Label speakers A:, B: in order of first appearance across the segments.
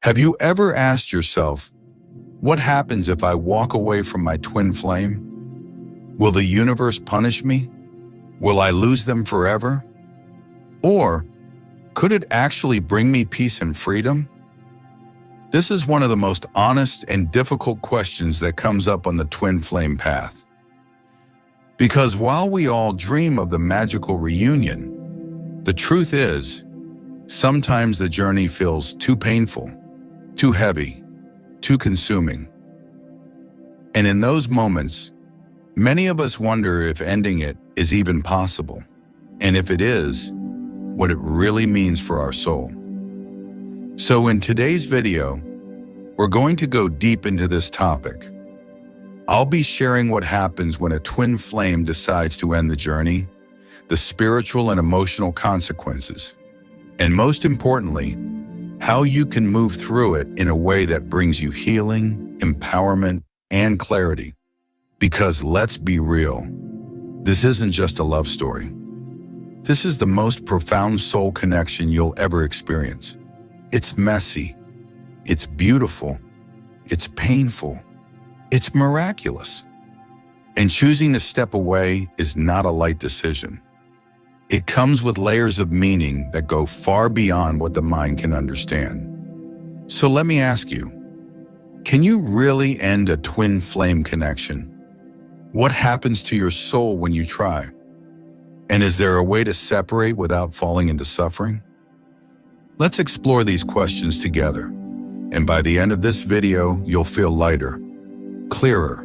A: Have you ever asked yourself, what happens if I walk away from my twin flame? Will the universe punish me? Will I lose them forever? Or could it actually bring me peace and freedom? This is one of the most honest and difficult questions that comes up on the twin flame path. Because while we all dream of the magical reunion, the truth is, sometimes the journey feels too painful, too heavy, too consuming. And in those moments, many of us wonder if ending it is even possible, and if it is, what it really means for our soul. So in today's video, we're going to go deep into this topic. I'll be sharing what happens when a twin flame decides to end the journey, the spiritual and emotional consequences, and most importantly, how you can move through it in a way that brings you healing, empowerment, and clarity. Because let's be real, this isn't just a love story. This is the most profound soul connection you'll ever experience. It's messy, it's beautiful, it's painful, it's miraculous. And choosing to step away is not a light decision. It comes with layers of meaning that go far beyond what the mind can understand. So let me ask you, can you really end a twin flame connection? What happens to your soul when you try? And is there a way to separate without falling into suffering? Let's explore these questions together. And by the end of this video, you'll feel lighter, clearer,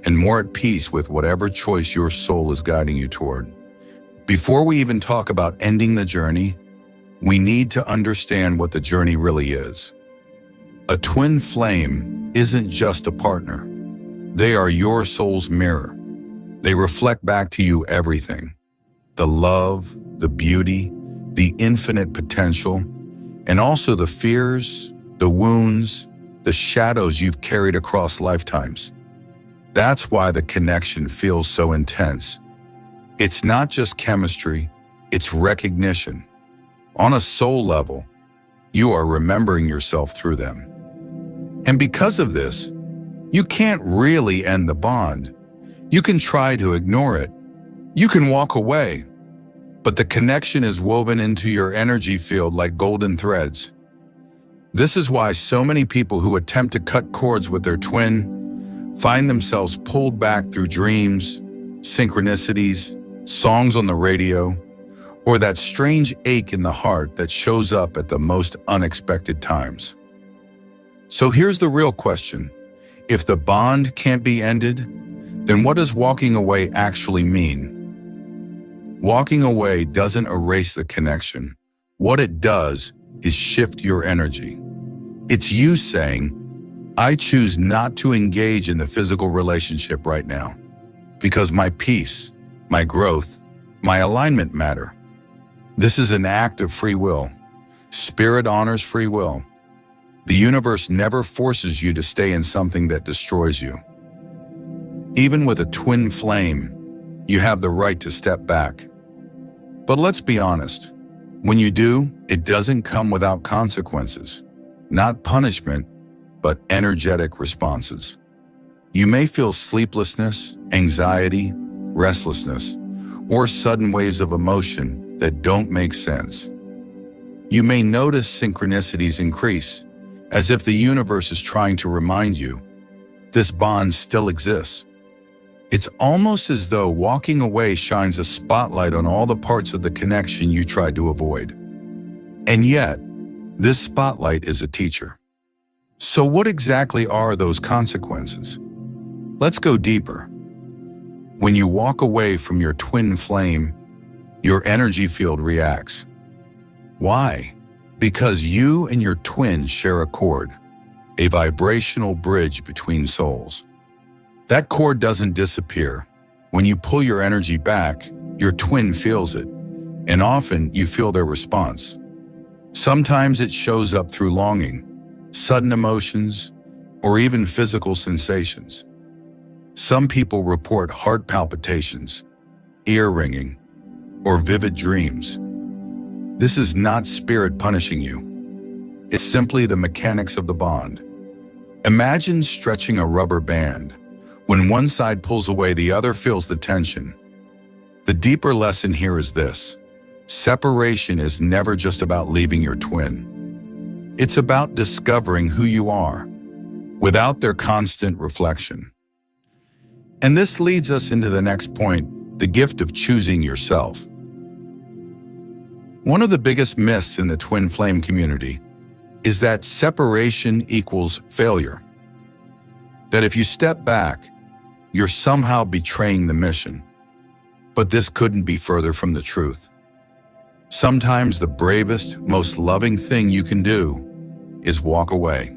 A: and more at peace with whatever choice your soul is guiding you toward. Before we even talk about ending the journey, we need to understand what the journey really is. A twin flame isn't just a partner. They are your soul's mirror. They reflect back to you everything: the love, the beauty, the infinite potential, and also the fears, the wounds, the shadows you've carried across lifetimes. That's why the connection feels so intense. It's not just chemistry, it's recognition. On a soul level, you are remembering yourself through them. And because of this, you can't really end the bond. You can try to ignore it. You can walk away. But the connection is woven into your energy field like golden threads. This is why so many people who attempt to cut cords with their twin find themselves pulled back through dreams, synchronicities, songs on the radio, or that strange ache in the heart that shows up at the most unexpected times. So here's the real question. If the bond can't be ended, then what does walking away actually mean? Walking away doesn't erase the connection. What it does is shift your energy. It's you saying, I choose not to engage in the physical relationship right now because my peace, my growth, my alignment matter. This is an act of free will. Spirit honors free will. The universe never forces you to stay in something that destroys you. Even with a twin flame, you have the right to step back. But let's be honest, when you do, it doesn't come without consequences. Not punishment, but energetic responses. You may feel sleeplessness, anxiety, restlessness, or sudden waves of emotion that don't make sense. You may notice synchronicities increase, as if the universe is trying to remind you, this bond still exists. It's almost as though walking away shines a spotlight on all the parts of the connection you tried to avoid. And yet, this spotlight is a teacher. So what exactly are those consequences? Let's go deeper. When you walk away from your twin flame, your energy field reacts. Why? Because you and your twin share a cord, a vibrational bridge between souls. That cord doesn't disappear. When you pull your energy back, your twin feels it, and often you feel their response. Sometimes it shows up through longing, sudden emotions, or even physical sensations. Some people report heart palpitations, ear ringing, or vivid dreams. This is not spirit punishing you. It's simply the mechanics of the bond. Imagine stretching a rubber band. When one side pulls away, the other feels the tension. The deeper lesson here is this: separation is never just about leaving your twin. It's about discovering who you are without their constant reflection. And this leads us into the next point, the gift of choosing yourself. One of the biggest myths in the twin flame community is that separation equals failure. That if you step back, you're somehow betraying the mission. But this couldn't be further from the truth. Sometimes the bravest, most loving thing you can do is walk away.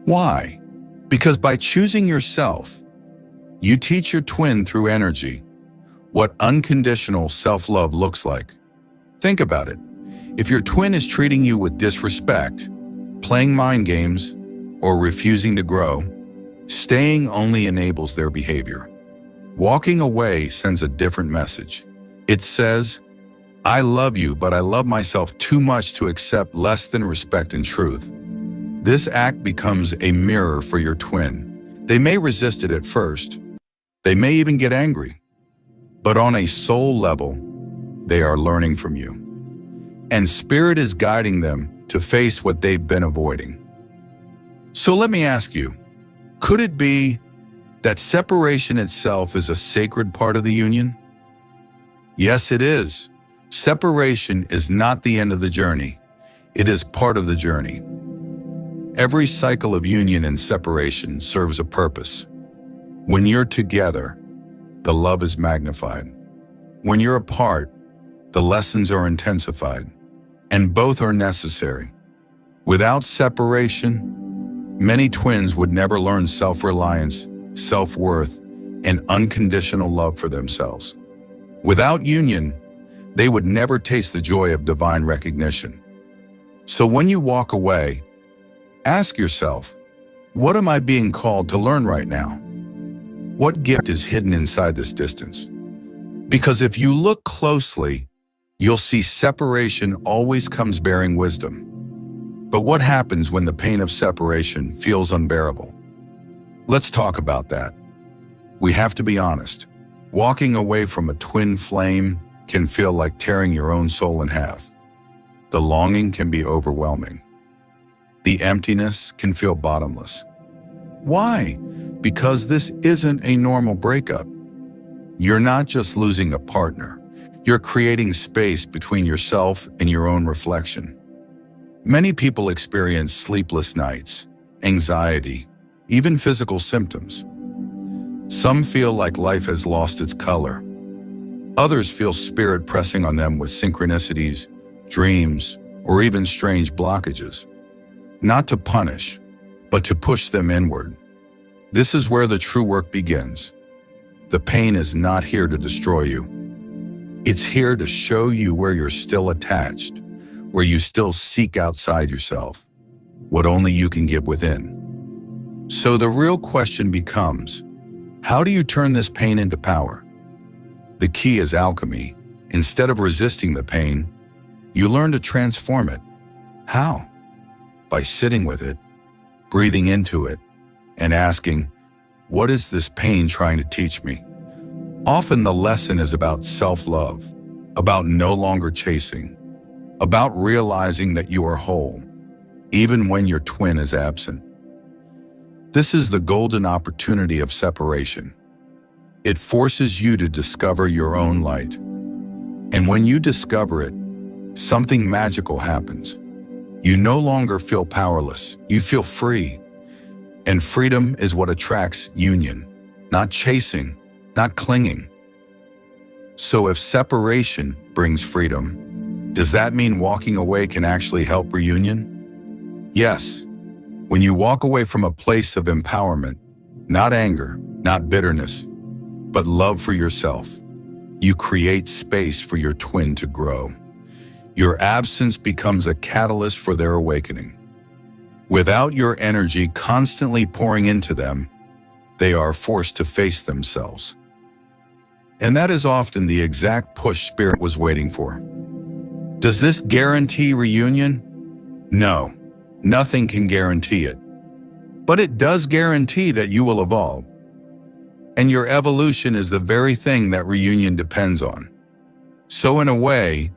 A: Why? Because by choosing yourself, you teach your twin through energy what unconditional self-love looks like. Think about it. If your twin is treating you with disrespect, playing mind games, or refusing to grow, staying only enables their behavior. Walking away sends a different message. It says, I love you, but I love myself too much to accept less than respect and truth. This act becomes a mirror for your twin. They may resist it at first. They may even get angry. But on a soul level, they are learning from you. And Spirit is guiding them to face what they've been avoiding. So let me ask you, could it be that separation itself is a sacred part of the union? Yes, it is. Separation is not the end of the journey. It is part of the journey. Every cycle of union and separation serves a purpose. When you're together, the love is magnified. When you're apart, the lessons are intensified, and both are necessary. Without separation, many twins would never learn self-reliance, self-worth, and unconditional love for themselves. Without union, they would never taste the joy of divine recognition. So when you walk away, ask yourself, what am I being called to learn right now? What gift is hidden inside this distance? Because if you look closely, you'll see separation always comes bearing wisdom. But what happens when the pain of separation feels unbearable? Let's talk about that. We have to be honest. Walking away from a twin flame can feel like tearing your own soul in half. The longing can be overwhelming. The emptiness can feel bottomless. Why? Because this isn't a normal breakup. You're not just losing a partner. You're creating space between yourself and your own reflection. Many people experience sleepless nights, anxiety, even physical symptoms. Some feel like life has lost its color. Others feel spirit pressing on them with synchronicities, dreams, or even strange blockages. Not to punish, but to push them inward. This is where the true work begins. The pain is not here to destroy you. It's here to show you where you're still attached, where you still seek outside yourself, what only you can give within. So the real question becomes, how do you turn this pain into power? The key is alchemy. Instead of resisting the pain, you learn to transform it. How? By sitting with it, breathing into it, and asking, what is this pain trying to teach me? Often the lesson is about self-love, about no longer chasing, about realizing that you are whole, even when your twin is absent. This is the golden opportunity of separation. It forces you to discover your own light. And when you discover it, something magical happens. You no longer feel powerless, you feel free. And freedom is what attracts union, not chasing, not clinging. So if separation brings freedom, does that mean walking away can actually help reunion? Yes. When you walk away from a place of empowerment, not anger, not bitterness, but love for yourself, you create space for your twin to grow. Your absence becomes a catalyst for their awakening. Without your energy constantly pouring into them, they are forced to face themselves. And that is often the exact push Spirit was waiting for. Does this guarantee reunion? No, nothing can guarantee it. But it does guarantee that you will evolve. And your evolution is the very thing that reunion depends on. So in a way,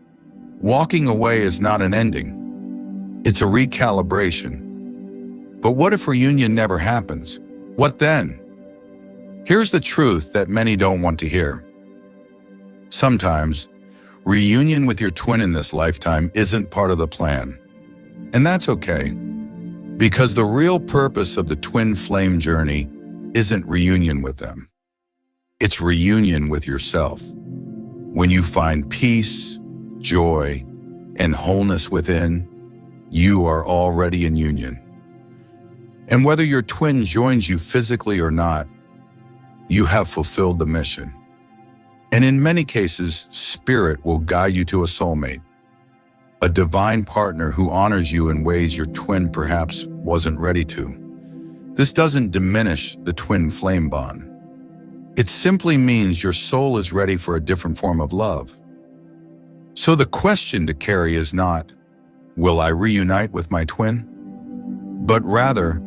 A: walking away is not an ending. It's a recalibration. But what if reunion never happens? What then? Here's the truth that many don't want to hear. Sometimes, reunion with your twin in this lifetime isn't part of the plan. And that's okay, because the real purpose of the twin flame journey isn't reunion with them. It's reunion with yourself. When you find peace, joy, and wholeness within, you are already in union. And whether your twin joins you physically or not, you have fulfilled the mission. And in many cases, spirit will guide you to a soulmate, a divine partner who honors you in ways your twin perhaps wasn't ready to. This doesn't diminish the twin flame bond. It simply means your soul is ready for a different form of love. So the question to carry is not, will I reunite with my twin? But rather,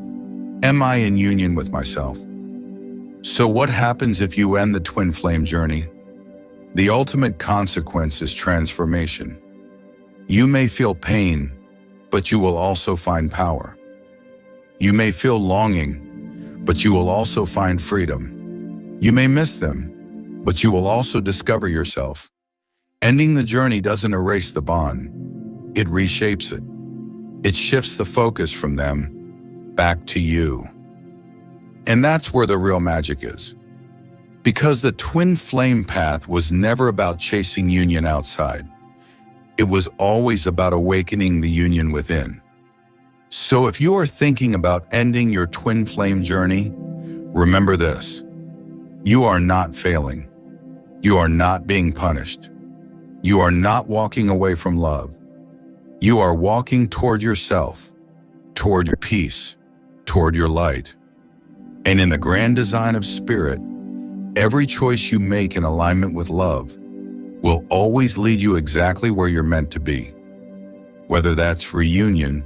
A: am I in union with myself? So what happens if you end the twin flame journey? The ultimate consequence is transformation. You may feel pain, but you will also find power. You may feel longing, but you will also find freedom. You may miss them, but you will also discover yourself. Ending the journey doesn't erase the bond. It reshapes it. It shifts the focus from them back to you. And that's where the real magic is. Because the twin flame path was never about chasing union outside. It was always about awakening the union within. So if you are thinking about ending your twin flame journey, remember this. You are not failing. You are not being punished. You are not walking away from love. You are walking toward yourself, toward your peace, toward your light. And in the grand design of spirit, every choice you make in alignment with love will always lead you exactly where you're meant to be. Whether that's reunion,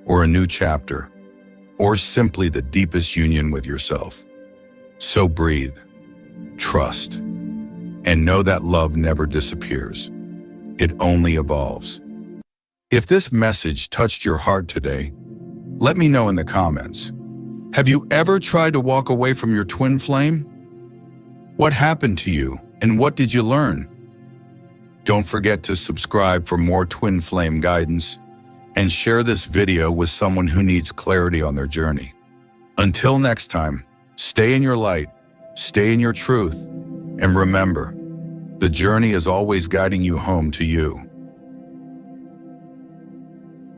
A: or a new chapter, or simply the deepest union with yourself. So breathe, trust, and know that love never disappears. It only evolves. If this message touched your heart today, let me know in the comments. Have you ever tried to walk away from your twin flame? What happened to you, and what did you learn? Don't forget to subscribe for more twin flame guidance, and share this video with someone who needs clarity on their journey. Until next time, stay in your light, stay in your truth, and remember, the journey is always guiding you home to you.